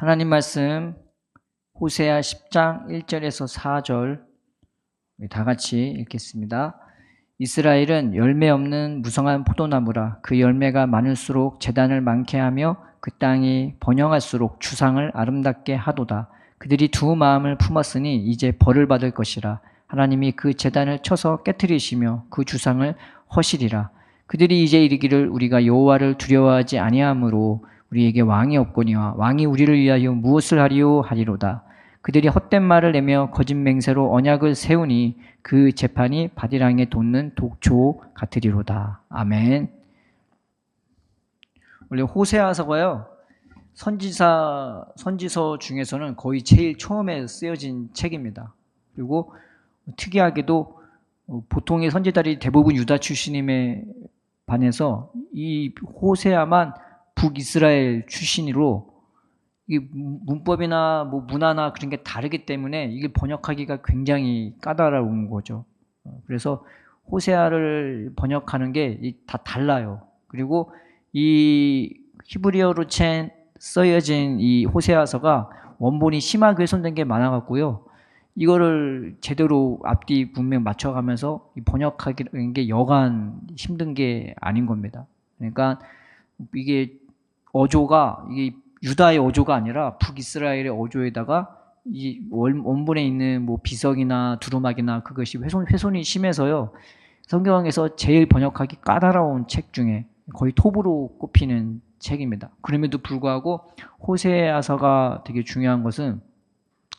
하나님 말씀 호세아 10장 1절에서 4절 다 같이 읽겠습니다. 이스라엘은 열매 없는 무성한 포도나무라. 그 열매가 많을수록 재단을 많게 하며 그 땅이 번영할수록 주상을 아름답게 하도다. 그들이 두 마음을 품었으니 이제 벌을 받을 것이라. 하나님이 그 재단을 쳐서 깨뜨리시며 그 주상을 허시리라. 그들이 이제 이르기를 우리가 여호와를 두려워하지 아니하므로 우리에게 왕이 없거니와 왕이 우리를 위하여 무엇을 하리요 하리로다. 그들이 헛된 말을 내며 거짓 맹세로 언약을 세우니 그 재판이 바디랑에 돋는 독초 같으리로다. 아멘. 원래 호세아서가요, 선지서 중에서는 거의 제일 처음에 쓰여진 책입니다. 그리고 특이하게도 보통의 선지자들이 대부분 유다 출신임에 반해서 이 호세아만 북이스라엘 출신으로 이 문법이나 뭐 문화나 그런 게 다르기 때문에 이게 번역하기가 굉장히 까다로운 거죠. 그래서 호세아를 번역하는 게 다 달라요. 그리고 이 히브리어로 써여진 이 호세아서가 원본이 심하게 훼손된 게 많아갖고요. 이거를 제대로 앞뒤 문맥 맞춰가면서 번역하기는 게 여간 힘든 게 아닌 겁니다. 그러니까 이게 어조가 이게 유다의 어조가 아니라 북이스라엘의 어조에다가 이 원본에 있는 뭐 비석이나 두루마기나 그것이 훼손이 심해서요. 성경에서 제일 번역하기 까다로운 책 중에 거의 톱으로 꼽히는 책입니다. 그럼에도 불구하고 호세아서가 되게 중요한 것은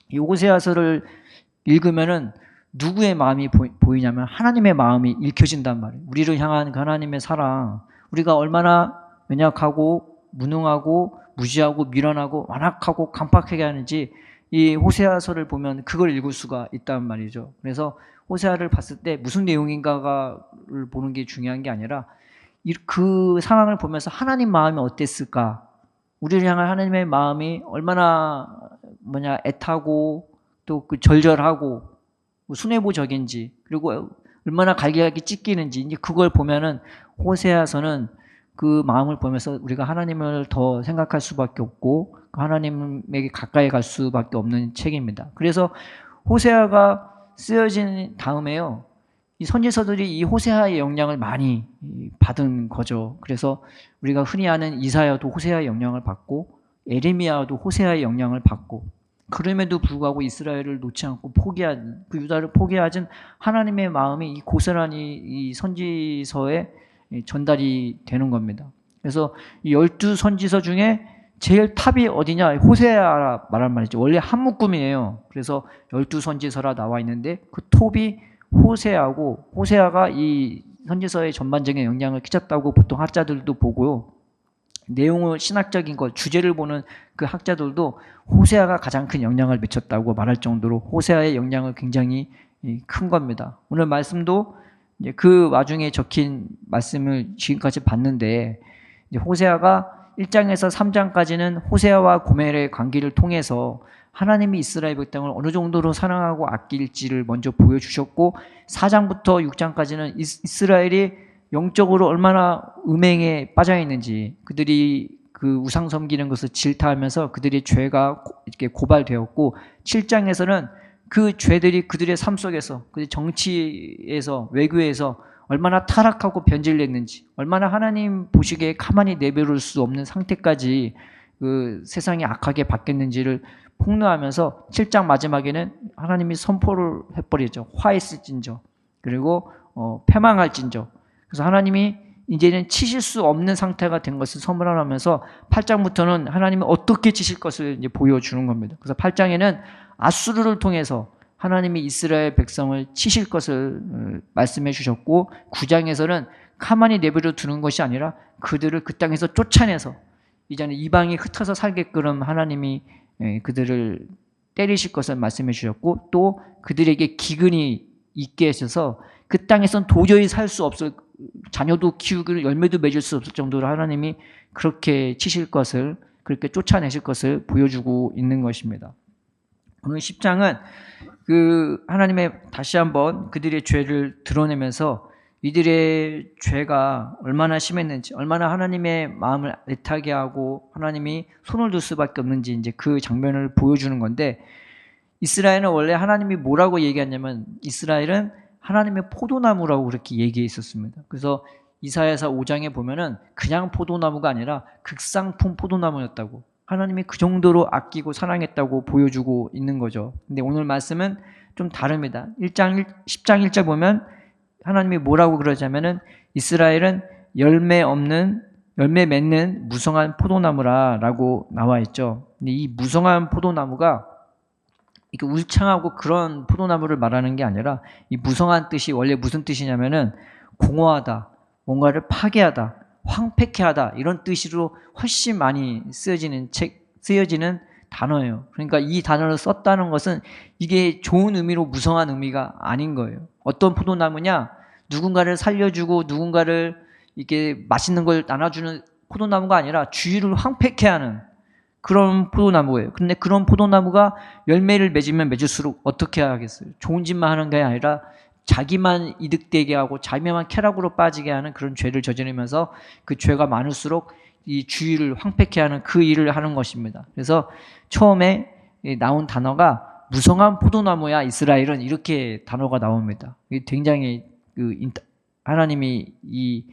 이 호세아서를 읽으면은 누구의 마음이 보이냐면 하나님의 마음이 읽혀진단 말이에요. 우리를 향한 그 하나님의 사랑, 우리가 얼마나 연약하고 무능하고 무지하고 미련하고 완악하고 강팍하게 하는지 이 호세아서를 보면 그걸 읽을 수가 있단 말이죠. 그래서 호세아를 봤을 때 무슨 내용인가를 보는 게 중요한 게 아니라 그 상황을 보면서 하나님 마음이 어땠을까? 우리를 향한 하나님의 마음이 얼마나 애타고 또 그 절절하고 순애보적인지, 그리고 얼마나 갈기갈기 찢기는지, 이제 그걸 보면은 호세아서는 그 마음을 보면서 우리가 하나님을 더 생각할 수밖에 없고 하나님에게 가까이 갈 수밖에 없는 책입니다. 그래서 호세아가 쓰여진 다음에요, 이 선지서들이 이 호세아의 영향을 많이 받은 거죠. 그래서 우리가 흔히 아는 이사야도 호세아의 영향을 받고 에레미야도 호세아의 영향을 받고, 그럼에도 불구하고 이스라엘을 놓지 않고 그 유다를 포기하진 하나님의 마음이 이 고스란히 이 선지서에 전달이 되는 겁니다. 그래서 이 12선지서 중에 제일 탑이 어디냐? 호세아라 말한 말이죠. 원래 한 묶음이에요. 그래서 12선지서라 나와 있는데 그 톱이 호세아고, 호세아가 이 선지서의 전반적인 영향을 끼쳤다고 보통 학자들도 보고요. 내용을 신학적인 것, 주제를 보는 그 학자들도 호세아가 가장 큰 영향을 미쳤다고 말할 정도로 호세아의 영향은 굉장히 큰 겁니다. 오늘 말씀도 그 와중에 적힌 말씀을 지금까지 봤는데, 호세아가 1장에서 3장까지는 호세아와 고멜의 관계를 통해서 하나님이 이스라엘 백성을 어느 정도로 사랑하고 아낄지를 먼저 보여주셨고, 4장부터 6장까지는 이스라엘이 영적으로 얼마나 음행에 빠져 있는지, 그들이 그 우상 섬기는 것을 질타하면서 그들의 죄가 이렇게 고발되었고, 7장에서는 그 죄들이 그들의 삶 속에서, 그 정치에서, 외교에서 얼마나 타락하고 변질됐는지, 얼마나 하나님 보시기에 가만히 내버릴 수 없는 상태까지 그 세상이 악하게 바뀌었는지를 폭로하면서 7장 마지막에는 하나님이 선포를 해버리죠. 화했을진저, 그리고 패망할진저. 그래서 하나님이 이제는 치실 수 없는 상태가 된 것을 선언하면서 8장부터는 하나님이 어떻게 치실 것을 이제 보여주는 겁니다. 그래서 8장에는 아수르를 통해서 하나님이 이스라엘 백성을 치실 것을 말씀해 주셨고, 9장에서는 가만히 내버려 두는 것이 아니라 그들을 그 땅에서 쫓아내서 이제는 이방이 흩어져 살게끔 하나님이 그들을 때리실 것을 말씀해 주셨고, 또 그들에게 기근이 있게 하셔서 그 땅에서는 도저히 살 수 없을, 자녀도 키우고 열매도 맺을 수 없을 정도로 하나님이 그렇게 치실 것을, 그렇게 쫓아내실 것을 보여주고 있는 것입니다. 오늘 10장은 그 하나님의 다시 한번 그들의 죄를 드러내면서 이들의 죄가 얼마나 심했는지, 얼마나 하나님의 마음을 애타게 하고 하나님이 손을 둘 수밖에 없는지 이제 그 장면을 보여주는 건데, 이스라엘은 원래 하나님이 뭐라고 얘기했냐면 이스라엘은 하나님의 포도나무라고 그렇게 얘기했었습니다. 그래서 이사야서 5장에 보면은 그냥 포도나무가 아니라 극상품 포도나무였다고, 하나님이 그 정도로 아끼고 사랑했다고 보여주고 있는 거죠. 근데 오늘 말씀은 좀 다릅니다. 10장 1절 보면 하나님이 뭐라고 그러자면은 이스라엘은 열매 맺는 무성한 포도나무라라고 나와 있죠. 근데 이 무성한 포도나무가 이렇게 울창하고 그런 포도나무를 말하는 게 아니라, 이 무성한 뜻이 원래 무슨 뜻이냐면은 공허하다, 뭔가를 파괴하다, 황폐케 하다, 이런 뜻으로 훨씬 많이 쓰여지는 단어예요. 그러니까 이 단어를 썼다는 것은 이게 좋은 의미로 무성한 의미가 아닌 거예요. 어떤 포도나무냐? 누군가를 살려주고 누군가를 이렇게 맛있는 걸 나눠주는 포도나무가 아니라 주위를 황폐케 하는 그런 포도나무예요. 근데 그런 포도나무가 열매를 맺으면 맺을수록 어떻게 하겠어요? 좋은 짓만 하는 게 아니라 자기만 이득되게 하고 자기만 쾌락으로 빠지게 하는 그런 죄를 저지르면서 그 죄가 많을수록 이 주위를 황폐케 하는 그 일을 하는 것입니다. 그래서 처음에 나온 단어가 무성한 포도나무야 이스라엘은, 이렇게 단어가 나옵니다. 이게 굉장히 하나님이 이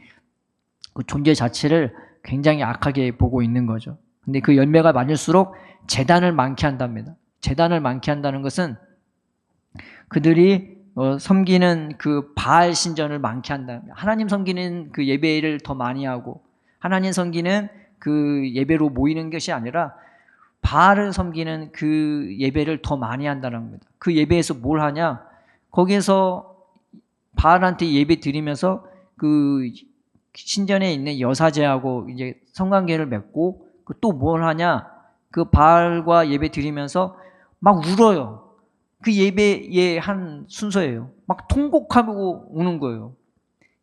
존재 자체를 굉장히 악하게 보고 있는 거죠. 근데 그 열매가 많을수록 재단을 많게 한답니다. 재단을 많게 한다는 것은 그들이 섬기는 그 바알 신전을 많게 한다. 하나님 섬기는 그 예배를 더 많이 하고, 하나님 섬기는 그 예배로 모이는 것이 아니라 바알을 섬기는 그 예배를 더 많이 한다는 겁니다. 그 예배에서 뭘 하냐? 거기에서 바알한테 예배 드리면서 그 신전에 있는 여사제하고 이제 성관계를 맺고, 또 뭘 하냐? 그 바알과 예배 드리면서 막 울어요. 그 예배의 한 순서예요. 막 통곡하고 우는 거예요.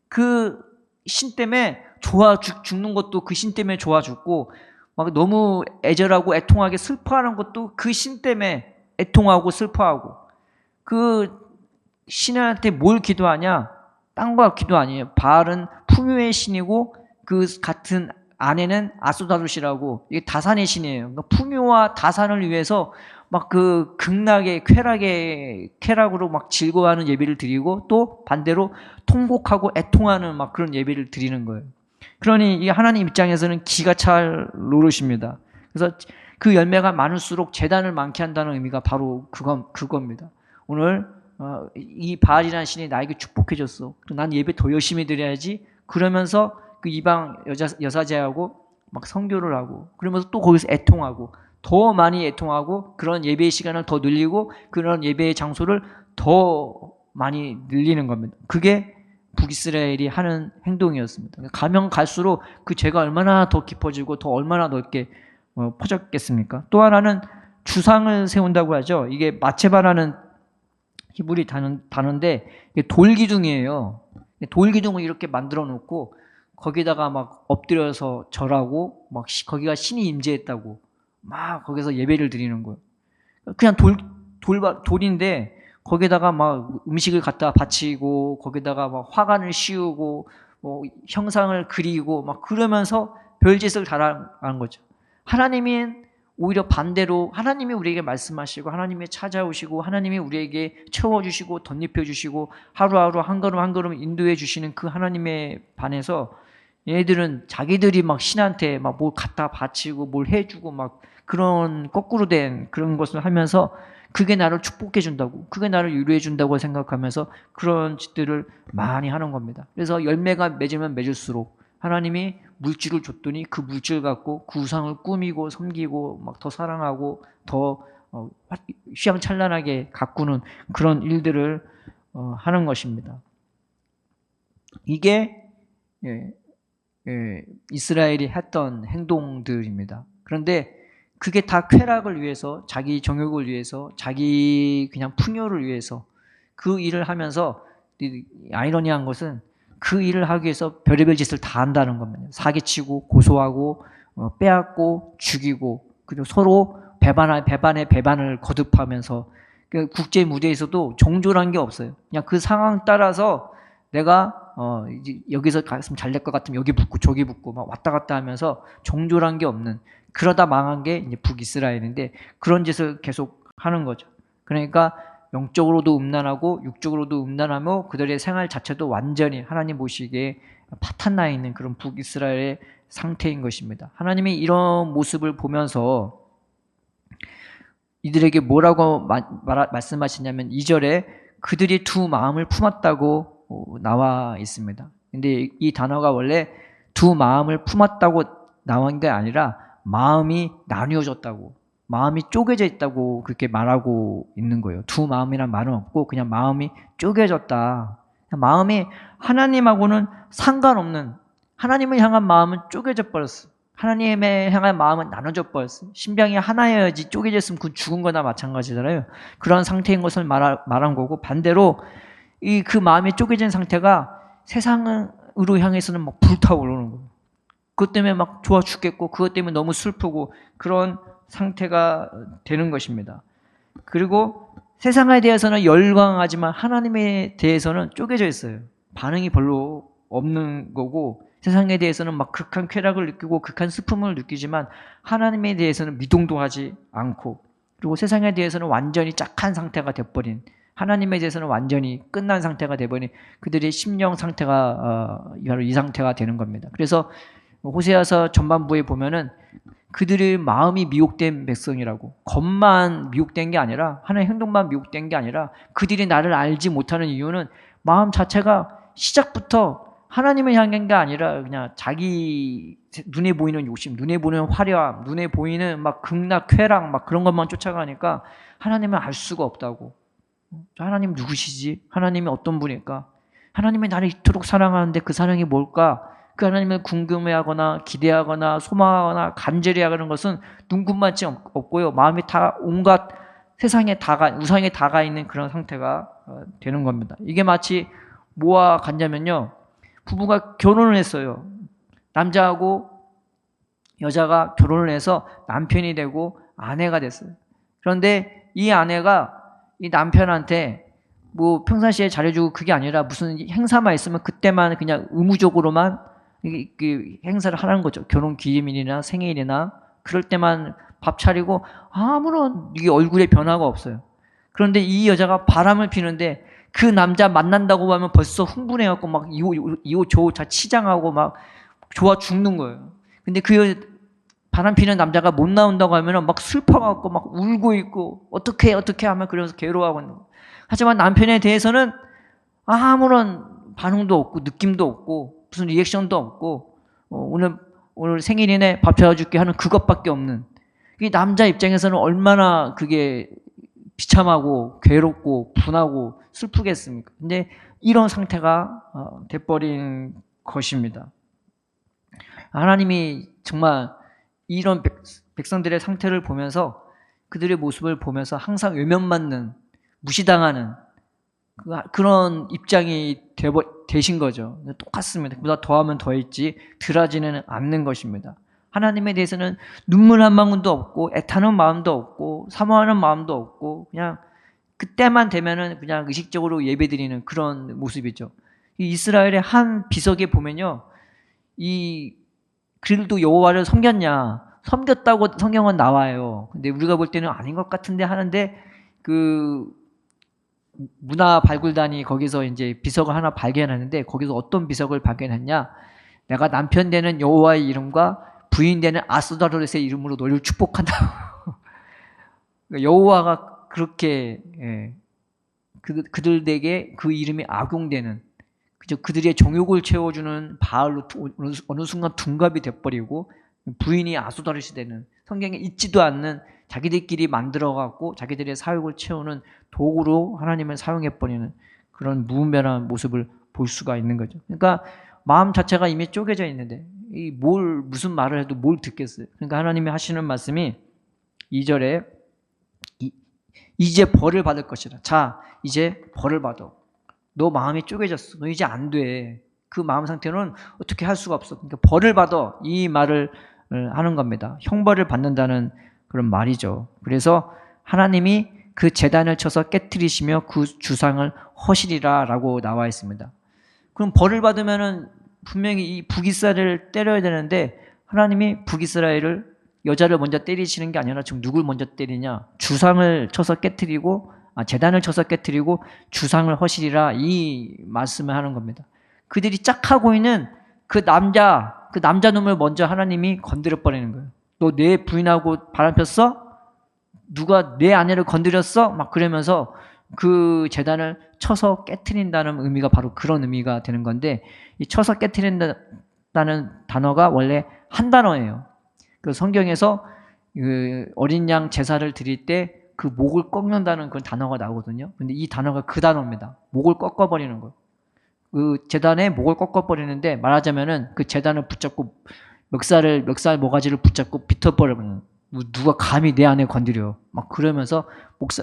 그 신 때문에 죽는 것도 그 신 때문에 좋아 죽고, 막 너무 애절하고 애통하게 슬퍼하는 것도 그 신 때문에 애통하고 슬퍼하고. 그 신한테 뭘 기도하냐? 땅과 기도 아니에요. 바알은 풍요의 신이고 그 같은 아내는 아스다롯이라고, 이게 다산의 신이에요. 그러니까 풍요와 다산을 위해서 막 그 극락의 쾌락으로 막 즐거워하는 예배를 드리고, 또 반대로 통곡하고 애통하는 막 그런 예배를 드리는 거예요. 그러니 이 하나님 입장에서는 기가 찰 노릇입니다. 그래서 그 열매가 많을수록 재단을 많게 한다는 의미가 바로 그겁니다. 오늘 이 바알이라는 신이 나에게 축복해 줬어. 난 예배 더 열심히 드려야지. 그러면서 그 이방 여사제하고 막 선교를 하고, 그러면서 또 거기서 애통하고, 더 많이 애통하고, 그런 예배의 시간을 더 늘리고, 그런 예배의 장소를 더 많이 늘리는 겁니다. 그게 북이스라엘이 하는 행동이었습니다. 가면 갈수록 그 죄가 얼마나 더 깊어지고 더 얼마나 넓게 퍼졌겠습니까? 또 하나는 주상을 세운다고 하죠. 이게 마체바라는 히브리 단어인데 이게 돌기둥이에요. 돌기둥을 이렇게 만들어 놓고 거기다가 막 엎드려서 절하고, 막 거기가 신이 임재했다고 막 거기서 예배를 드리는 거예요. 그냥 돌인데 거기다가 막 음식을 갖다 바치고, 거기다가 막 화관을 씌우고, 뭐 형상을 그리고 막 그러면서 별짓을 다 하는 거죠. 하나님은 오히려 반대로, 하나님이 우리에게 말씀하시고 하나님이 찾아오시고 하나님이 우리에게 채워주시고 덧입혀주시고 하루하루 한 걸음 한 걸음 인도해 주시는 그 하나님에 반해서 얘들은 자기들이 막 신한테 막 뭘 갖다 바치고 뭘 해주고 막 그런 거꾸로 된 그런 것을 하면서 그게 나를 축복해 준다고, 그게 나를 위로해 준다고 생각하면서 그런 짓들을 많이 하는 겁니다. 그래서 열매가 맺으면 맺을수록 하나님이 물질을 줬더니 그 물질 갖고 그 우상을 꾸미고 섬기고 막 더 사랑하고 더 휘황찬란하게 가꾸는 그런 일들을 하는 것입니다. 이게 이스라엘이 했던 행동들입니다. 그런데 그게 다 쾌락을 위해서, 자기 정욕을 위해서, 자기 그냥 풍요를 위해서 그 일을 하면서, 아이러니한 것은 그 일을 하기 위해서 별의별 짓을 다 한다는 겁니다. 사기치고 고소하고 빼앗고 죽이고, 그리고 서로 배반을 거듭하면서 국제 무대에서도 정졸한 게 없어요. 그냥 그 상황 따라서 내가 이제 여기서 갔으면 잘 될 것 같으면 여기 붙고 저기 붙고 막 왔다 갔다 하면서 정졸한 게 없는, 그러다 망한 게 이제 북이스라엘인데 그런 짓을 계속 하는 거죠. 그러니까 영적으로도 음란하고 육적으로도 음란하며 그들의 생활 자체도 완전히 하나님 보시기에 파탄 나 있는 그런 북이스라엘의 상태인 것입니다. 하나님이 이런 모습을 보면서 이들에게 뭐라고 말씀하시냐면 2절에 그들이 두 마음을 품었다고 나와 있습니다. 근데 이 단어가 원래 두 마음을 품었다고 나온 게 아니라 마음이 나뉘어졌다고, 마음이 쪼개져 있다고 그렇게 말하고 있는 거예요. 두 마음이란 말은 없고 그냥 마음이 쪼개졌다. 마음이 하나님하고는 상관없는, 하나님을 향한 마음은 쪼개져 버렸어. 하나님의 향한 마음은 나눠져 버렸어. 신병이 하나여야지 쪼개졌으면 그 죽은 거나 마찬가지잖아요. 그런 상태인 것을 말한 거고, 반대로 그 마음이 쪼개진 상태가 세상으로 향해서는 막 불타오르는 거예요. 그것 때문에 막 좋아 죽겠고 그것 때문에 너무 슬프고 그런 상태가 되는 것입니다. 그리고 세상에 대해서는 열광하지만 하나님에 대해서는 쪼개져 있어요. 반응이 별로 없는 거고, 세상에 대해서는 막 극한 쾌락을 느끼고 극한 슬픔을 느끼지만 하나님에 대해서는 미동도 하지 않고, 그리고 세상에 대해서는 완전히 짝한 상태가 돼버린, 하나님에 대해서는 완전히 끝난 상태가 돼버린 그들의 심령 상태가 바로 이 상태가 되는 겁니다. 그래서 호세아서 전반부에 보면은 그들의 마음이 미혹된 백성이라고, 겉만 미혹된 게 아니라, 하나의 행동만 미혹된 게 아니라 그들이 나를 알지 못하는 이유는 마음 자체가 시작부터 하나님을 향한 게 아니라 그냥 자기 눈에 보이는 욕심, 눈에 보이는 화려함, 눈에 보이는 막 극락, 쾌락 막 그런 것만 쫓아가니까 하나님을 알 수가 없다고. 하나님 누구시지? 하나님이 어떤 분일까? 하나님이 나를 이토록 사랑하는데 그 사랑이 뭘까? 그 하나님을 궁금해하거나 기대하거나 소망하거나 간절히 하는 것은 눈금만치 없고요. 마음이 다 온갖 세상에 우상에 다가 있는 그런 상태가 되는 겁니다. 이게 마치 뭐와 같냐면요, 부부가 결혼을 했어요. 남자하고 여자가 결혼을 해서 남편이 되고 아내가 됐어요. 그런데 이 아내가 이 남편한테 뭐 평상시에 잘해주고 그게 아니라 무슨 행사만 있으면 그때만 그냥 의무적으로만 그 행사를 하는 거죠. 결혼 기념일이나 생일이나 그럴 때만 밥 차리고 아무런 이게 얼굴에 변화가 없어요. 그런데 이 여자가 바람을 피는데 그 남자 만난다고 하면 벌써 흥분해갖고 막 이호 저호 다 치장하고 막 좋아 죽는 거예요. 근데 그 바람 피는 남자가 못 나온다고 하면 막 슬퍼갖고 막 울고 있고 어떻게 하면 그러면서 괴로워하고 있는 거예요. 하지만 남편에 대해서는 아무런 반응도 없고 느낌도 없고 무슨 리액션도 없고 오늘 생일이네 밥 차려줄게 하는 그것밖에 없는, 이 남자 입장에서는 얼마나 그게 비참하고 괴롭고 분하고 슬프겠습니까? 근데 이런 상태가 돼버린 것입니다. 하나님이 정말 이런 백성들의 상태를 보면서, 그들의 모습을 보면서 항상 외면받는, 무시당하는 그런 입장이 되신 거죠. 똑같습니다. 그보다 더하면 더했지 덜하지는 않는 것입니다. 하나님에 대해서는 눈물 한 방울도 없고 애타는 마음도 없고 사모하는 마음도 없고 그냥 그때만 되면은 그냥 의식적으로 예배드리는 그런 모습이죠. 이 이스라엘의 한 비석에 보면요, 그들도 여호와를 섬겼다고 성경은 나와요. 근데 우리가 볼 때는 아닌 것 같은데 하는데, 그 문화 발굴단이 거기서 이제 비석을 하나 발견하는데 거기서 어떤 비석을 발견했냐? 내가 남편 되는 여호와의 이름과 부인 되는 아스다롯의 이름으로 너희를 축복한다고. 여호와가 그렇게 그들에게 그 이름이 악용되는, 그들의 정욕을 채워주는 바알로 어느 순간 둔갑이 돼버리고 부인이 아스다롯이 되는, 성경에 있지도 않는 자기들끼리 만들어갖고 자기들의 사욕을 채우는 도구로 하나님을 사용해버리는 그런 무분별한 모습을 볼 수가 있는 거죠. 그러니까 마음 자체가 이미 쪼개져 있는데 무슨 말을 해도 뭘 듣겠어요. 그러니까 하나님이 하시는 말씀이 2절에 이제 벌을 받을 것이라. 자, 이제 벌을 받아. 너 마음이 쪼개졌어. 너 이제 안 돼. 그 마음 상태는 어떻게 할 수가 없어. 그러니까 벌을 받아. 이 말을 하는 겁니다. 형벌을 받는다는 그런 말이죠. 그래서 하나님이 그 제단을 쳐서 깨트리시며 그 주상을 허시리라 라고 나와 있습니다. 그럼 벌을 받으면은 분명히 이 북이스라엘을 때려야 되는데 하나님이 북이스라엘을 여자를 먼저 때리시는 게 아니라 지금 누굴 먼저 때리냐? 주상을 쳐서 깨트리고 제단을 쳐서 깨트리고 주상을 허시리라 이 말씀을 하는 겁니다. 그들이 짝하고 있는 그 남자 놈을 먼저 하나님이 건드려 버리는 거예요. 너 내 부인하고 바람 폈어? 누가 내 아내를 건드렸어? 막 그러면서 그 제단을 쳐서 깨트린다는 의미가 바로 그런 의미가 되는 건데, 이 쳐서 깨트린다는 단어가 원래 한 단어예요. 그 성경에서 그 어린 양 제사를 드릴 때 그 목을 꺾는다는 그런 단어가 나오거든요. 근데 이 단어가 그 단어입니다. 목을 꺾어버리는 거. 그 제단에 목을 꺾어버리는데, 말하자면은 그 제단을 붙잡고 멱살 모가지를 붙잡고 비틀어버리는, 누가 감히 내 안에 건드려 막 그러면서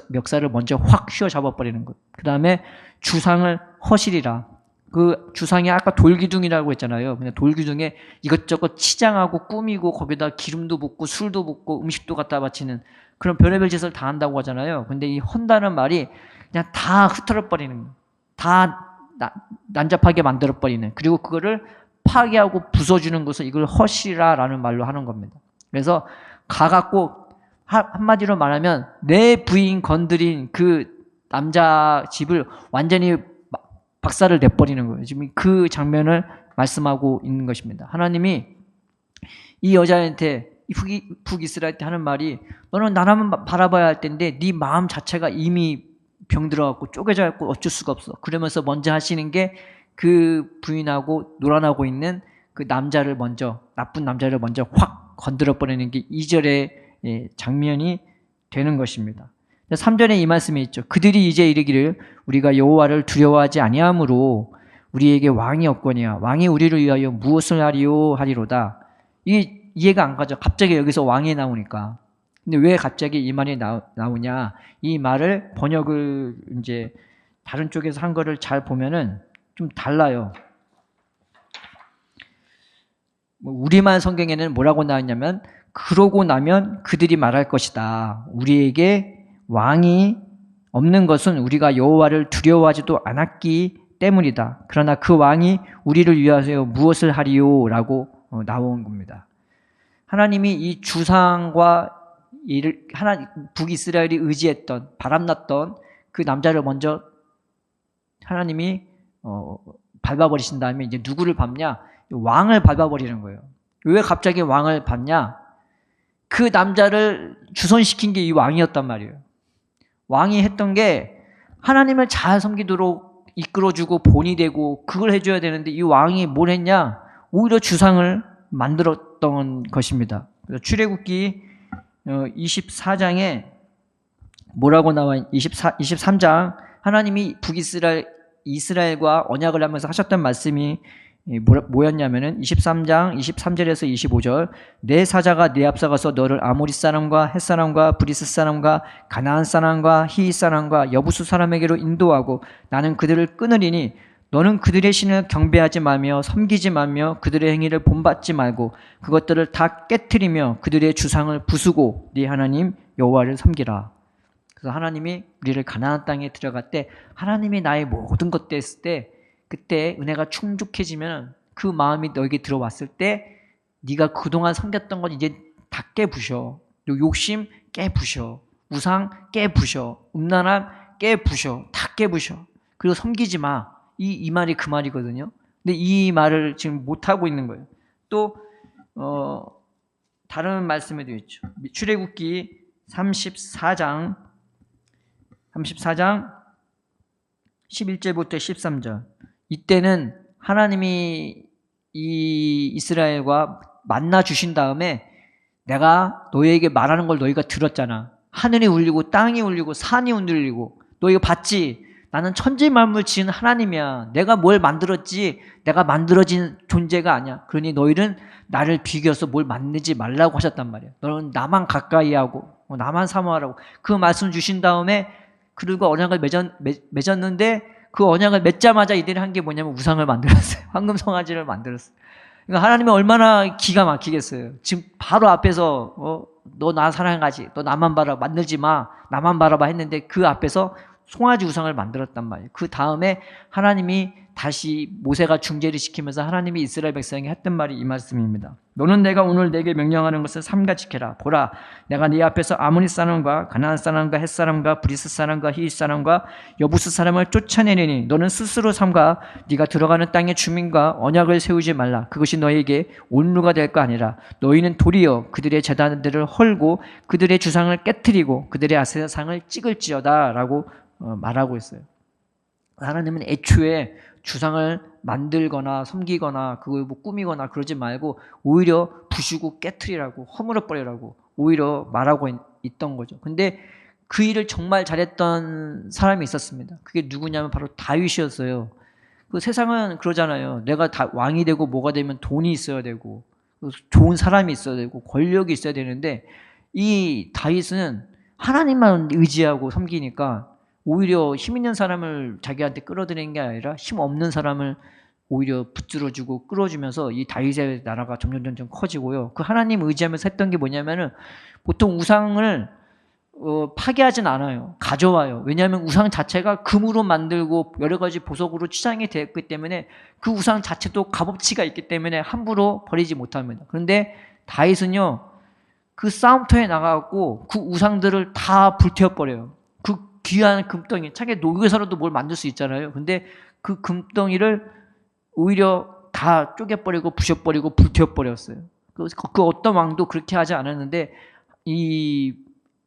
멱살을 먼저 확 휘어잡아버리는 것. 그 다음에 주상을 허시리라. 그 주상이 아까 돌기둥이라고 했잖아요. 그냥 돌기둥에 이것저것 치장하고 꾸미고 거기다 기름도 붓고 술도 붓고 음식도 갖다 바치는 그런 별의별 짓을 다 한다고 하잖아요. 근데 이 헌다는 말이 그냥 다 흩어버리는 거예요. 다 난잡하게 만들어버리는, 그리고 그거를 파괴하고 부숴주는 것을 이걸 허시라라는 말로 하는 겁니다. 그래서 가갖고 한마디로 말하면 내 부인 건드린 그 남자 집을 완전히 박살을 내버리는 거예요. 지금 그 장면을 말씀하고 있는 것입니다. 하나님이 이 여자한테, 북이스라엘한테 하는 말이, 너는 나라만 바라봐야 할 텐데 네 마음 자체가 이미 병들어갖고 쪼개져갖고 어쩔 수가 없어. 그러면서 먼저 하시는 게 그 부인하고 놀아나고 있는 그 남자를 먼저, 나쁜 남자를 먼저 확 건드려버리는 게 2절의 장면이 되는 것입니다. 3절에 이 말씀이 있죠. 그들이 이제 이르기를 우리가 여호와를 두려워하지 아니하므로 우리에게 왕이 없거니와 왕이 우리를 위하여 무엇을 하리요 하리로다. 이게 이해가 안 가죠. 갑자기 여기서 왕이 나오니까. 근데 왜 갑자기 이 말이 나오냐? 이 말을 번역을 이제 다른 쪽에서 한 거를 잘 보면은 좀 달라요. 우리말 성경에는 뭐라고 나왔냐면, 그러고 나면 그들이 말할 것이다. 우리에게 왕이 없는 것은 우리가 여호와를 두려워하지도 않았기 때문이다. 그러나 그 왕이 우리를 위하여 무엇을 하리요? 라고 나온 겁니다. 하나님이 이 주상과 북이스라엘이 의지했던, 바람났던 그 남자를 먼저 하나님이 밟아버리신 다음에 이제 누구를 밟냐? 왕을 밟아버리는 거예요. 왜 갑자기 왕을 밟냐? 그 남자를 주선시킨 게 이 왕이었단 말이에요. 왕이 했던 게 하나님을 잘 섬기도록 이끌어주고 본이 되고 그걸 해줘야 되는데, 이 왕이 뭘 했냐? 오히려 주상을 만들었던 것입니다. 출애굽기 24장에 뭐라고 나와? 23장 하나님이 이스라엘과 언약을 하면서 하셨던 말씀이 뭐였냐면은 23장 23절에서 25절, 내 사자가 내 앞서가서 너를 아모리 사람과 헷 사람과 브리스 사람과 가나안 사람과 히윗 사람과 여부수 사람에게로 인도하고 나는 그들을 끊으리니 너는 그들의 신을 경배하지 말며 섬기지 말며 그들의 행위를 본받지 말고 그것들을 다 깨트리며 그들의 주상을 부수고 네 하나님 여호와를 섬기라. 그래서 하나님이 우리를 가나안 땅에 들어갈 때 하나님이 나의 모든 것 됐을 때, 그때 은혜가 충족해지면 그 마음이 너에게 들어왔을 때 네가 그동안 섬겼던 건 이제 다 깨부셔. 욕심 깨부셔. 우상 깨부셔. 음란함 깨부셔. 다 깨부셔. 그리고 섬기지 마. 이 말이 그 말이거든요. 근데 이 말을 지금 못하고 있는 거예요. 또 다른 말씀에도 있죠. 출애굽기 34장 11절부터 13절. 이때는 하나님이 이 이스라엘과 만나 주신 다음에 내가 너희에게 말하는 걸 너희가 들었잖아. 하늘이 울리고 땅이 울리고 산이 흔들리고 너 이거 봤지? 나는 천지 만물 지은 하나님이야. 내가 뭘 만들었지 내가 만들어진 존재가 아니야. 그러니 너희는 나를 비교해서 뭘 만들지 말라고 하셨단 말이야. 너는 나만 가까이 하고 나만 사모하라고 그 말씀 주신 다음에 그리고 언약을 맺었는데 그 언약을 맺자마자 이들이 한 게 뭐냐면 우상을 만들었어요. 황금 송아지를 만들었어요. 그러니까 하나님이 얼마나 기가 막히겠어요. 지금 바로 앞에서 너 나 사랑하지, 너 나만 바라, 만들지 마, 나만 바라봐 했는데 그 앞에서 송아지 우상을 만들었단 말이에요. 그 다음에 하나님이 다시 모세가 중재를 시키면서 하나님이 이스라엘 백성에게 했던 말이 이 말씀입니다. 너는 내가 오늘 내게 명령하는 것을 삼가 지켜라. 보라, 내가 네 앞에서 아모니 사람과 가나안 사람과 헷 사람과 브리스 사람과 히윗 사람과 여부스 사람을 쫓아내리니 너는 스스로 삼가 네가 들어가는 땅의 주민과 언약을 세우지 말라. 그것이 너에게 온누가 될 거 아니라 너희는 도리어 그들의 제단들을 헐고 그들의 주상을 깨트리고 그들의 아세상을 찍을지어다 라고 말하고 있어요. 하나님은 애초에 주상을 만들거나 섬기거나 그걸 뭐 꾸미거나 그러지 말고 오히려 부수고 깨트리라고 허물어 버리라고 오히려 말하고 있던 거죠. 근데 그 일을 정말 잘했던 사람이 있었습니다. 그게 누구냐면 바로 다윗이었어요. 그 세상은 그러잖아요. 내가 다 왕이 되고 뭐가 되면 돈이 있어야 되고 좋은 사람이 있어야 되고 권력이 있어야 되는데 이 다윗은 하나님만 의지하고 섬기니까 오히려 힘 있는 사람을 자기한테 끌어들이는 게 아니라 힘 없는 사람을 오히려 붙들어주고 끌어주면서 이 다윗의 나라가 점점 커지고요. 그 하나님 의지하면서 했던 게 뭐냐면은 보통 우상을 파괴하진 않아요. 가져와요. 왜냐하면 우상 자체가 금으로 만들고 여러 가지 보석으로 치장이 되었기 때문에 그 우상 자체도 값어치가 있기 때문에 함부로 버리지 못합니다. 그런데 다윗은요, 그 싸움터에 나가고 그 우상들을 다 불태워버려요. 그 귀한 금덩이, 자기 녹여서라도 뭘 만들 수 있잖아요. 근데 그 금덩이를 오히려 다 쪼개버리고 부셔버리고 불태워버렸어요. 그 어떤 왕도 그렇게 하지 않았는데 이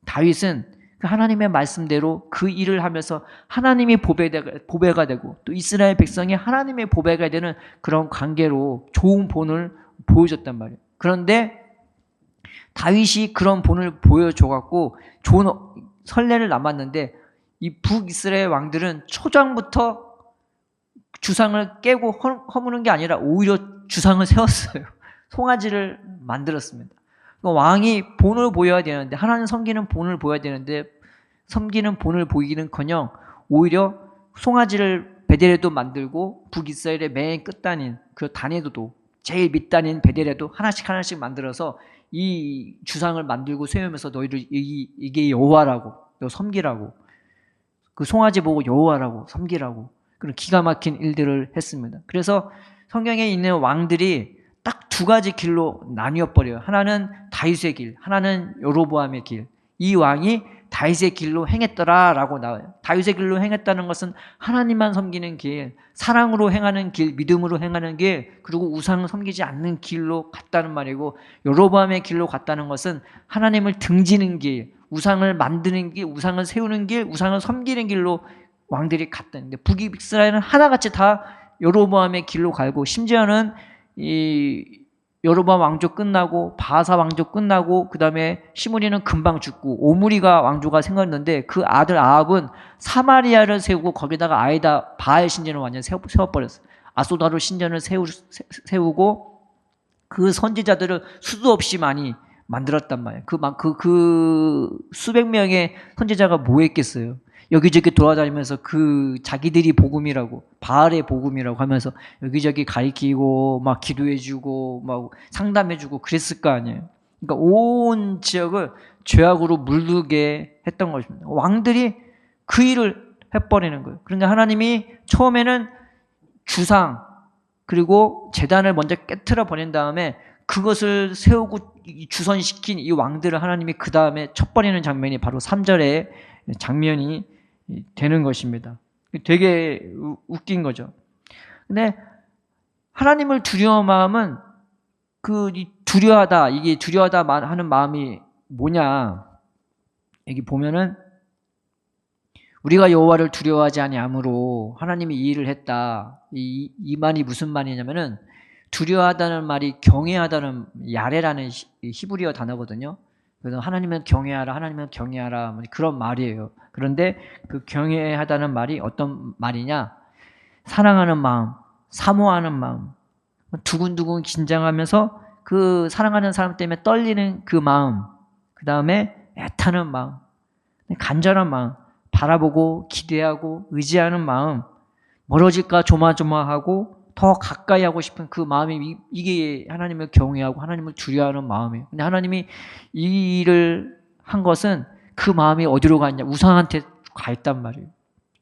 다윗은 그 하나님의 말씀대로 그 일을 하면서 하나님이 보배가 되고 또 이스라엘 백성이 하나님의 보배가 되는 그런 관계로 좋은 본을 보여줬단 말이에요. 그런데 다윗이 그런 본을 보여줘갖고 좋은 선례를 남았는데 이 북이스라엘 왕들은 초장부터 주상을 깨고 허무는 게 아니라 오히려 주상을 세웠어요. 송아지를 만들었습니다. 왕이 본을 보여야 되는데 하나님 섬기는 본을 보여야 되는데 섬기는 본을 보이기는커녕 오히려 송아지를 베델에도 만들고 북이스라엘의 맨 끝단인 그 단에도 제일 밑단인 베델에도 하나씩 만들어서 이 주상을 만들고 세우면서 너희들 이게 여호와라고 너 섬기라고 그 송아지 보고 여호와라고 섬기라고 그런 기가 막힌 일들을 했습니다. 그래서 성경에 있는 왕들이 딱 두 가지 길로 나뉘어 버려요. 하나는 다윗의 길, 하나는 여로보암의 길. 이 왕이 다윗의 길로 행했더라라고 나와요. 다윗의 길로 행했다는 것은 하나님만 섬기는 길, 사랑으로 행하는 길, 믿음으로 행하는 길, 그리고 우상 섬기지 않는 길로 갔다는 말이고, 여로보암의 길로 갔다는 것은 하나님을 등지는 길, 우상을 만드는 길, 우상을 세우는 길, 우상을 섬기는 길로 왕들이 갔다는데 북이스라엘은 하나같이 다 여로보암의 길로 가고 심지어는 이 여로보암 왕조 끝나고 바하사 왕조 끝나고 그 다음에 시므리는 금방 죽고 오므리가 왕조가 생겼는데 그 아들 아합은 사마리아를 세우고 거기다가 아에다 바알 신전을 완전히 세워버렸어요. 아소다로 신전을 세우고 그 선지자들을 수도 없이 많이 만들었단 말이에요. 그 수백 명의 선지자가 뭐 했겠어요. 여기저기 돌아다니면서 그 자기들이 복음이라고 바알의 복음이라고 하면서 여기저기 가리키고 막 기도해주고 막 상담해주고 그랬을 거 아니에요. 그러니까 온 지역을 죄악으로 물들게 했던 것입니다. 왕들이 그 일을 해버리는 거예요. 그러니까 하나님이 처음에는 주상 그리고 제단을 먼저 깨트려 버린 다음에 그것을 세우고 주선시킨 이 왕들을 하나님이 그 다음에 쳐버리는 장면이 바로 3절의 장면이 되는 것입니다. 되게 웃긴 거죠. 근데 하나님을 두려워하는 마음은 두려워하다, 이게 두려워하다 하는 마음이 뭐냐? 여기 보면은 우리가 여호와를 두려워하지 아니하므로 하나님이 이 일을 했다. 이 말이 무슨 말이냐면은 두려워하다는 말이 경외하다는 야레라는 히브리어 단어거든요. 그래서 하나님은 경외하라, 하나님은 경외하라 그런 말이에요. 그런데 그 경외하다는 말이 어떤 말이냐? 사랑하는 마음, 사모하는 마음, 두근두근 긴장하면서 그 사랑하는 사람 때문에 떨리는 그 마음, 그 다음에 애타는 마음, 간절한 마음, 바라보고 기대하고 의지하는 마음, 멀어질까 조마조마하고 더 가까이 하고 싶은 그 마음이 이게 하나님을 경외하고 하나님을 두려워하는 마음이에요. 근데 하나님이 이 일을 한 것은 그 마음이 어디로 갔냐? 우상한테 가 있단 말이에요.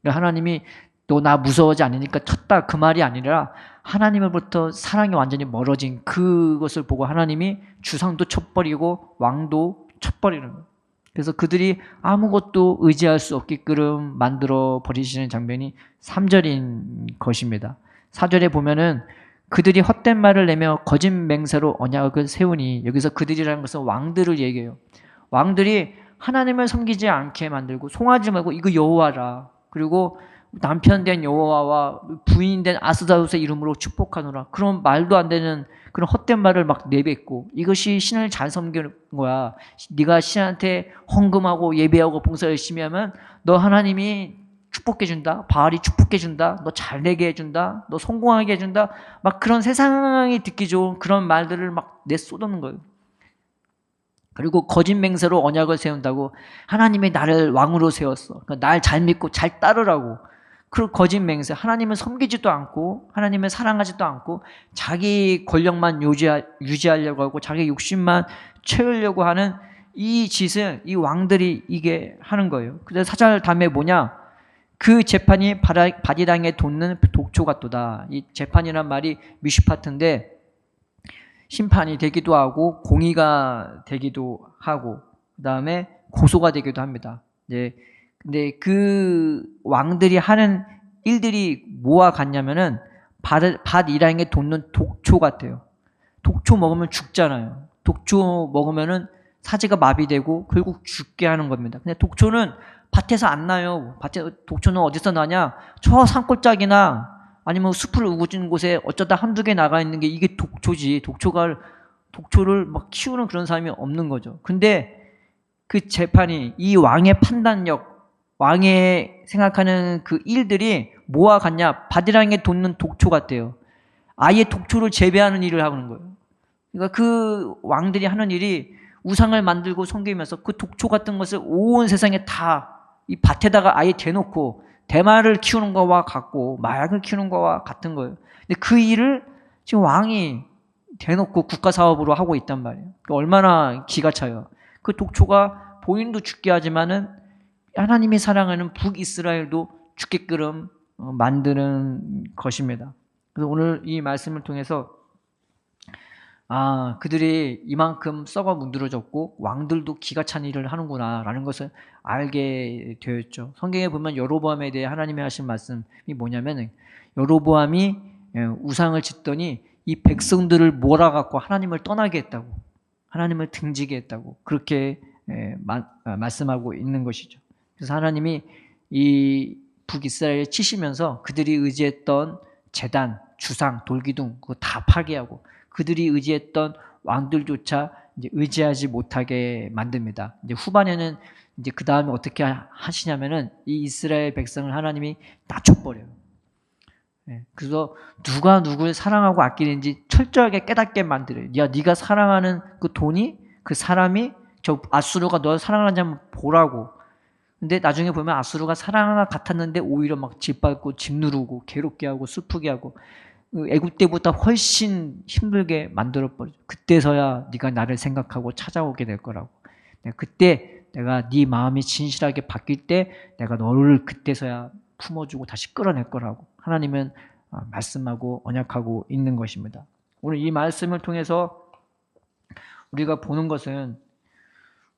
그러니까 하나님이 너 나 무서워하지 않으니까 쳤다 그 말이 아니라 하나님으로부터 사랑이 완전히 멀어진 그것을 보고 하나님이 주상도 쳐버리고 왕도 쳐버리는 거예요. 그래서 그들이 아무것도 의지할 수 없게끔 만들어 버리시는 장면이 3절인 것입니다. 4절에 보면은 그들이 헛된 말을 내며 거짓 맹세로 언약을 세우니, 여기서 그들이라는 것은 왕들을 얘기해요. 왕들이 하나님을 섬기지 않게 만들고 송아지 말고 이거 여호와라, 그리고 남편 된 여호와와 부인 된 아스다롯의 이름으로 축복하노라, 그런 말도 안 되는 그런 헛된 말을 막 내뱉고, 이것이 신을 잘 섬기는 거야. 네가 신한테 헌금하고 예배하고 봉사 열심히 하면 너 하나님이 축복해준다, 바알이 축복해준다, 너 잘되게 해준다, 너 성공하게 해준다, 막 그런 세상이 듣기 좋은 그런 말들을 막 내쏟는 거예요. 그리고 거짓 맹세로 언약을 세운다고, 하나님이 나를 왕으로 세웠어, 그러니까 날 잘 믿고 잘 따르라고. 그 거짓 맹세, 하나님을 섬기지도 않고 하나님을 사랑하지도 않고 자기 권력만 유지하려고 하고 자기 욕심만 채우려고 하는 이 짓을 이 왕들이 이게 하는 거예요. 그래서 4절 다음에 뭐냐, 그 재판이 바디당에 돋는 독초 같도다. 이 재판이란 말이 미슈파트인데 심판이 되기도 하고 공의가 되기도 하고 그 다음에 고소가 되기도 합니다. 근데 그 왕들이 하는 일들이 뭐와 같냐면은 밭이랑에 돋는 독초 같아요. 독초 먹으면 죽잖아요. 독초 먹으면은 사지가 마비되고 결국 죽게 하는 겁니다. 근데 독초는 밭에서 안 나요. 독초는 어디서 나냐? 저 산골짜기나 아니면 숲을 우거진 곳에 어쩌다 한두 개 나가 있는 게 이게 독초지. 독초를 막 키우는 그런 사람이 없는 거죠. 근데 그 재판이 이 왕의 판단력, 왕의 생각하는 그 일들이 뭐와 같냐? 바디랑에 돋는 독초 같대요. 아예 독초를 재배하는 일을 하는 거예요. 그러니까 그 왕들이 하는 일이 우상을 만들고 섬기면서 그 독초 같은 것을 온 세상에 다 이 밭에다가 아예 대놓고 대마를 키우는 거와 같고 마약을 키우는 거와 같은 거예요. 근데 그 일을 지금 왕이 대놓고 국가 사업으로 하고 있단 말이에요. 그러니까 얼마나 기가 차요. 그 독초가 본인도 죽게 하지만은 하나님이 사랑하는 북이스라엘도 죽게끔 만드는 것입니다. 그래서 오늘 이 말씀을 통해서 그들이 이만큼 썩어 문드러졌고 왕들도 기가 찬 일을 하는구나 라는 것을 알게 되었죠. 성경에 보면 여로보암에 대해 하나님이 하신 말씀이 뭐냐면, 여로보암이 우상을 짓더니 이 백성들을 몰아갖고 하나님을 떠나게 했다고, 하나님을 등지게 했다고 그렇게 말씀하고 있는 것이죠. 그래서 하나님이 이 북이스라엘에 치시면서 그들이 의지했던 제단, 주상, 돌기둥 그거 다 파괴하고 그들이 의지했던 왕들조차 이제 의지하지 못하게 만듭니다. 이제 후반에는 이제 그 다음에 어떻게 하시냐면은 이 이스라엘 백성을 하나님이 낮춰버려요. 그래서 누가 누구를 사랑하고 아끼는지 철저하게 깨닫게 만들어요. 야, 네가 사랑하는 그 돈이, 그 사람이 저 아수르가 널 사랑하는지 한번 보라고. 근데 나중에 보면 아수르가 사랑과 같았는데 오히려 막 짓밟고 짓누르고 괴롭게 하고 슬프게 하고 애굽 때보다 훨씬 힘들게 만들어버리죠. 그때서야 네가 나를 생각하고 찾아오게 될 거라고. 그때 내가 네 마음이 진실하게 바뀔 때 내가 너를 그때서야 품어주고 다시 끌어낼 거라고 하나님은 말씀하고 언약하고 있는 것입니다. 오늘 이 말씀을 통해서 우리가 보는 것은,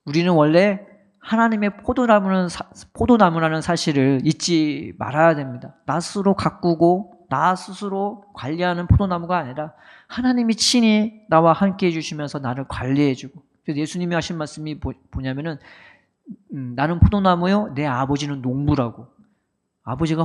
우리는 원래 하나님의 포도나무라는 사실을 잊지 말아야 됩니다. 나 스스로 가꾸고 나 스스로 관리하는 포도나무가 아니라 하나님이 친히 나와 함께 해주시면서 나를 관리해주고, 그래서 예수님이 하신 말씀이 뭐냐면은 나는 포도나무요 내 아버지는 농부라고. 아버지가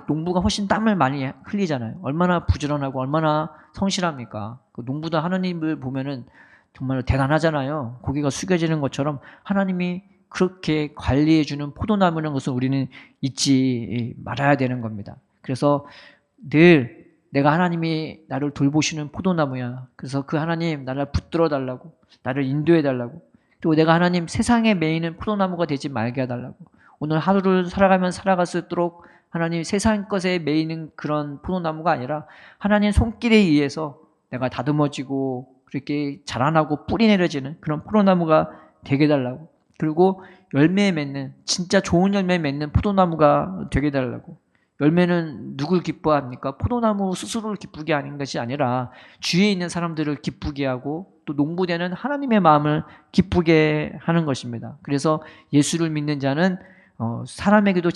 농부가 훨씬 땀을 많이 흘리잖아요. 얼마나 부지런하고 얼마나 성실합니까? 그 농부도 하나님을 보면은 정말 대단하잖아요. 고개가 숙여지는 것처럼 하나님이 그렇게 관리해주는 포도나무라는 것을 우리는 잊지 말아야 되는 겁니다. 그래서 늘 내가 하나님이 나를 돌보시는 포도나무야. 그래서 그 하나님 나를 붙들어 달라고, 나를 인도해 달라고, 그리고 내가 하나님 세상에 매이는 포도나무가 되지 말게 해달라고. 오늘 하루를 살아가면 살아갈수록 하나님 세상 것에 매이는 그런 포도나무가 아니라 하나님 손길에 의해서 내가 다듬어지고 그렇게 자라나고 뿌리 내려지는 그런 포도나무가 되게 해달라고. 그리고 열매 맺는, 진짜 좋은 열매 맺는 포도나무가 되게 해달라고. 열매는 누굴 기뻐합니까? 포도나무 스스로를 기쁘게 하는 것이 아니라 주위에 있는 사람들을 기쁘게 하고 또 농부되는 하나님의 마음을 기쁘게 하는 것입니다. 그래서 예수를 믿는 자는 사람에게도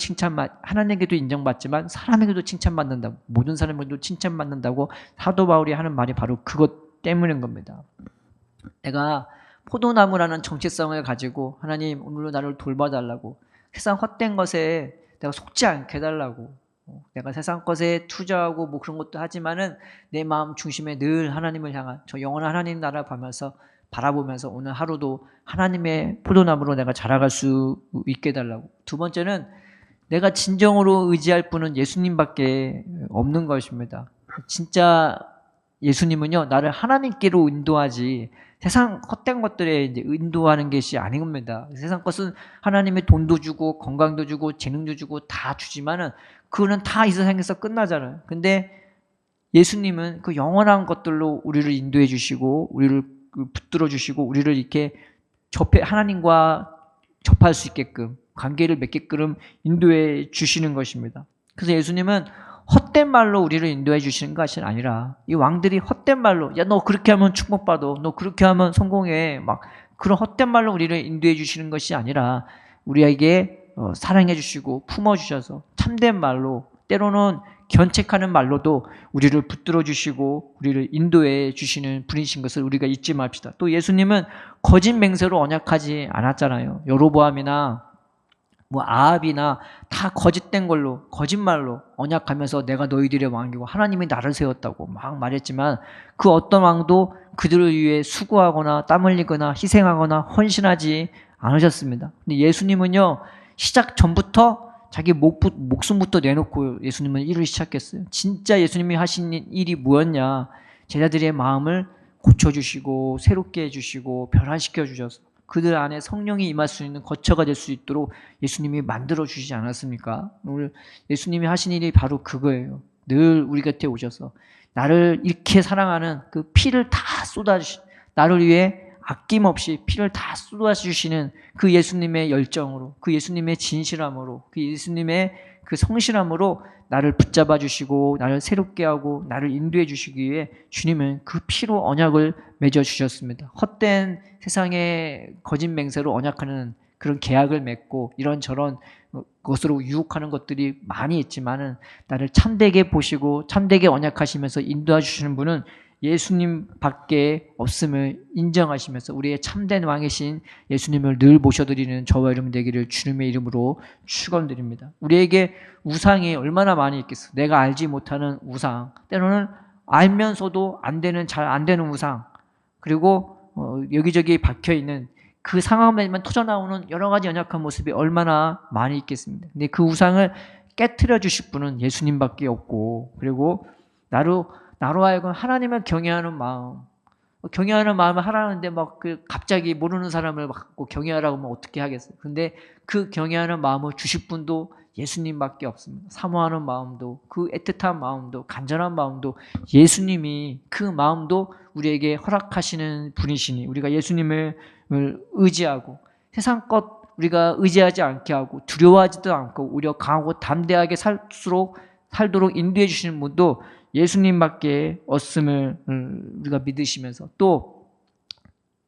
하나님에게도 인정받지만 사람에게도 칭찬받는다고, 모든 사람에게도 칭찬받는다고 사도 바울이 하는 말이 바로 그것 때문인 겁니다. 내가 포도나무라는 정체성을 가지고 하나님 오늘로 나를 돌봐달라고, 세상 헛된 것에 내가 속지 않게 해달라고, 내가 세상 것에 투자하고 뭐 그런 것도 하지만은 내 마음 중심에 늘 하나님을 향한 저 영원한 하나님 나라 바라보면서 오늘 하루도 하나님의 포도나무로 내가 자라갈 수 있게 해달라고. 두 번째는 내가 진정으로 의지할 분은 예수님밖에 없는 것입니다. 진짜 예수님은요, 나를 하나님께로 인도하지 세상 헛된 것들에 이제 인도하는 것이 아닌 겁니다. 세상 것은 하나님의 돈도 주고 건강도 주고 재능도 주고 다 주지만은 그거는 다 이 세상에서 끝나잖아요. 근데 예수님은 그 영원한 것들로 우리를 인도해 주시고 우리를 붙들어 주시고 우리를 이렇게 하나님과 접할 수 있게끔 관계를 맺게끔 인도해 주시는 것입니다. 그래서 예수님은 헛된 말로 우리를 인도해 주시는 것이 아니라 이 왕들이 헛된 말로 야 너 그렇게 하면 축복받아, 너 그렇게 하면 성공해, 막 그런 헛된 말로 우리를 인도해 주시는 것이 아니라 우리에게 사랑해 주시고 품어 주셔서 참된 말로, 때로는 견책하는 말로도 우리를 붙들어 주시고 우리를 인도해 주시는 분이신 것을 우리가 잊지 맙시다. 또 예수님은 거짓 맹세로 언약하지 않았잖아요. 여로보암이나 뭐 아합이나 다 거짓된 걸로, 거짓말로 언약하면서 내가 너희들의 왕이고 하나님이 나를 세웠다고 막 말했지만 그 어떤 왕도 그들을 위해 수고하거나 땀 흘리거나 희생하거나 헌신하지 않으셨습니다. 근데 예수님은요, 시작 전부터 자기 목숨부터 내놓고 예수님은 일을 시작했어요. 진짜 예수님이 하신 일이 뭐였냐? 제자들의 마음을 고쳐주시고 새롭게 해주시고 변화시켜 주셔서 그들 안에 성령이 임할 수 있는 거처가 될 수 있도록 예수님이 만들어 주시지 않았습니까? 오늘 예수님이 하신 일이 바로 그거예요. 늘 우리 곁에 오셔서 나를 이렇게 사랑하는 그 피를 다 나를 위해 아낌없이 피를 다 쏟아주시는 그 예수님의 열정으로, 그 예수님의 진실함으로, 그 예수님의 그 성실함으로 나를 붙잡아 주시고 나를 새롭게 하고 나를 인도해 주시기 위해 주님은 그 피로 언약을 맺어 주셨습니다. 헛된 세상의 거짓 맹세로 언약하는 그런 계약을 맺고 이런저런 것으로 유혹하는 것들이 많이 있지만은 나를 참되게 보시고 참되게 언약하시면서 인도해 주시는 분은 예수님 밖에 없음을 인정하시면서 우리의 참된 왕이신 예수님을 늘 모셔드리는 저와 여러분 되기를 주님의 이름으로 축원드립니다. 우리에게 우상이 얼마나 많이 있겠어. 내가 알지 못하는 우상, 때로는 알면서도 잘 안 되는 우상, 그리고 여기저기 박혀있는 그 상황에만 터져나오는 여러 가지 연약한 모습이 얼마나 많이 있겠습니다. 근데 그 우상을 깨트려 주실 분은 예수님밖에 없고, 그리고 나로 하여금 하나님을 경외하는 마음을 하라는데 막 갑자기 모르는 사람을 막 경외하라고 하면 어떻게 하겠어요? 근데 그 경외하는 마음을 주실 분도 예수님밖에 없습니다. 사모하는 마음도, 그 애틋한 마음도, 간절한 마음도 예수님이, 그 마음도 우리에게 허락하시는 분이시니 우리가 예수님을 의지하고 세상 것 우리가 의지하지 않게 하고 두려워하지도 않고 오히려 강하고 담대하게 살도록 인도해 주시는 분도 예수님밖에 없음을 우리가 믿으시면서, 또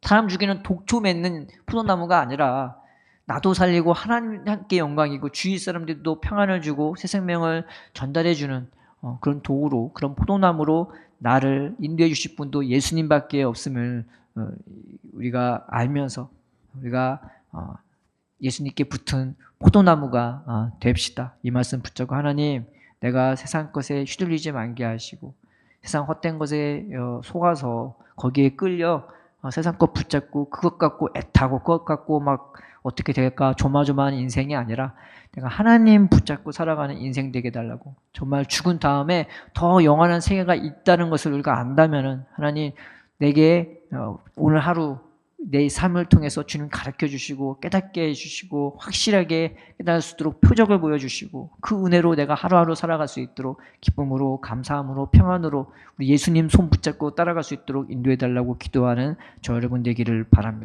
사람 죽이는 독초 맺는 포도나무가 아니라 나도 살리고 하나님께 영광이고 주위 사람들도 평안을 주고 새 생명을 전달해 주는 그런 도구로, 그런 포도나무로 나를 인도해 주실 분도 예수님밖에 없음을 우리가 알면서 우리가 예수님께 붙은 포도나무가 됩시다. 이 말씀 붙잡고, 하나님, 내가 세상 것에 휘둘리지 말게 하시고 세상 헛된 것에 속아서 거기에 끌려 세상 것 붙잡고 그것 갖고 애타고 그것 갖고 막 어떻게 될까 조마조마한 인생이 아니라 내가 하나님 붙잡고 살아가는 인생 되게 해달라고, 정말 죽은 다음에 더 영원한 세계가 있다는 것을 우리가 안다면은 하나님 내게 오늘 하루 내 삶을 통해서 주님 가르쳐 주시고 깨닫게 해주시고 확실하게 깨달을 수 있도록 표적을 보여주시고 그 은혜로 내가 하루하루 살아갈 수 있도록 기쁨으로 감사함으로 평안으로 우리 예수님 손 붙잡고 따라갈 수 있도록 인도해달라고 기도하는 저 여러분 되기를 바랍니다.